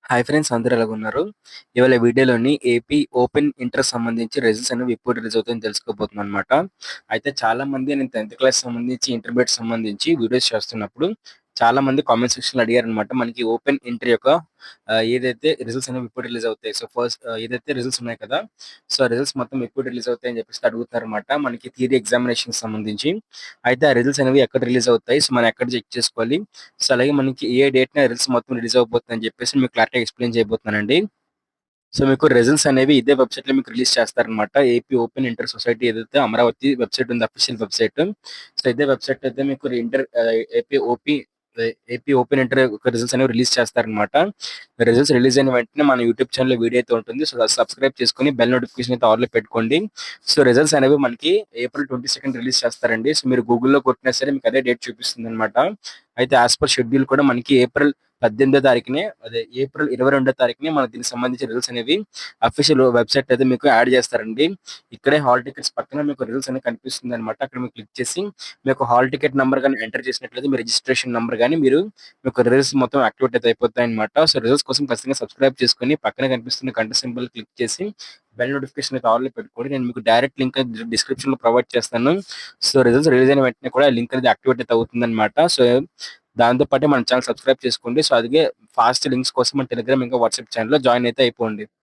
Hi friends, అందరూ ఎలాగున్నారు? ఇవాళ వీడియోలోని ఏపీ ఓపెన్ ఇంటర్ సంబంధించి రిజల్ట్స్ అనేవి ఎప్పుడు రిలీజ్ అవుతాయని తెలుసుకోబోతున్నానన్నమాట. అయితే చాలామంది నేను 10థ్ క్లాస్ సంబంధించి, ఇంటర్మీడియేట్ సంబంధించి వీడియోస్ చేస్తున్నప్పుడు చాలామంది కామెంట్ సెక్షన్‌లో అడిగారన్నమాట. మనకి ఓపెన్ ఇంటర్ యొక్క ఏదైతే రిజల్ట్స్ అనేవి ఎప్పుడు రిలీజ్ అవుతాయి? సో, ఫస్ట్ ఏదైతే రిజల్ట్స్ ఉన్నాయి కదా! సో, ఆ రిజల్ట్స్ మొత్తం ఎప్పుడు రిలీజ్ అవుతాయి అని చెప్పేసి అడుగుతున్నారన్నమాట. మనకి థియరీ ఎగ్జామినేషన్‌కి సంబంధించి. అయితే ఆ రిజల్ట్స్ అనేవి ఎక్కడ రిలీజ్ అవుతాయి? సో, మనం ఎక్కడ చెక్ చేసుకోవాలి? సో, అలాగే మనకి ఏ డేట్‌న రిజల్ట్స్ మొత్తం రిలీజ్ అవ్వబోతుందని చెప్పేసి మీకు క్లారిటీగా ఎక్స్‌ప్లెయిన్ చేయబోతున్నానండి. సో, మీకు రిజల్ట్స్ అనేవి ఇదే వెబ్‌సైట్‌లో మీకు రిలీజ్ చేస్తారనమాట. ఏపీ ఓపెన్ ఇంటర్ సొసైటీ ఏదైతే అమరావతి వెబ్‌సైట్ ఉందో అఫీషియల్ వెబ్‌సైట్. సో, ఇదే వెబ్‌సైట్‌లో అయితే మీకు ఏపీ ఏపీ ఓపెన్ ఇంటర్ యొక్క రిజల్ట్స్ అనేవి రిలీజ్ చేస్తారనమాట. రిజల్ట్స్ రిలీజ్ అయిన వెంటనే మన యూట్యూబ్ ఛానెల్‌లో వీడియో అయితే ఉంటుంది. సో, సబ్స్క్రైబ్ చేసుకొని బెల్ నోటిఫికేషన్ అయితే ఆల్‌లో పెట్టుకోండి. సో, రిజల్ట్స్ అనేవి మనకి ఏప్రిల్ 22 రిలీజ్ చేస్తారండి. సో, మీరు గూగుల్‌లో కొట్టినా సరే మీకు అదే డేట్ చూపిస్తుందనమాట. అయితే యాస్ పర్ షెడ్యూల్ కూడా మనకి ఏప్రిల్ 18 తారీఖునే ఏప్రిల్ 22 తారీఖునే మనకు దీనికి సంబంధించిన రిజల్ట్స్ అనేవి అఫీషియల్ వెబ్‌సైట్ అయితే మీకు యాడ్ చేస్తారండి. ఇక్కడే హాల్ టికెట్స్ పక్కన మీకు రిజల్ట్స్ అనేది కనిపిస్తుందనమాట. అక్కడ మీరు క్లిక్ చేసి మీ యొక్క హాల్ టికెట్ నంబర్ గాని ఎంటర్ చేసినట్లయితే మీ రిజిస్ట్రేషన్ నంబర్ గాని మీ యొక్క రిజల్ట్స్ మొత్తం యాక్టివేట్ అయితే అయిపోతాయన్నమాట. సో, రిజల్ట్స్ కోసం ఖచ్చితంగా సబ్స్క్రైబ్ చేసుకొని పక్కన కనిపిస్తున్న గంట సింబల్ క్లిక్ చేసి బెల్ నోటిఫికేషన్ అయితే ఆల్‌లో పెట్టుకోండి. నేను మీకు డైరెక్ట్ లింక్ డిస్క్రిప్షన్‌లో ప్రొవైడ్ చేస్తాను. సో, రిజల్ట్స్ రిలీజ్ అయిన వెంటనే కూడా లింక్ అనేది యాక్టివేట్ అయితే అవుతుందన్నమాట. సో, దాంతో పాటే మన ఛానెల్ సబ్స్క్రైబ్ చేసుకోండి. సో, అలాగే ఫాస్ట్ లింక్స్ కోసం మన టెలిగ్రామ్ ఇంకా వాట్సాప్ ఛానెల్‌లో జాయిన్ అయితే అయిపోండి.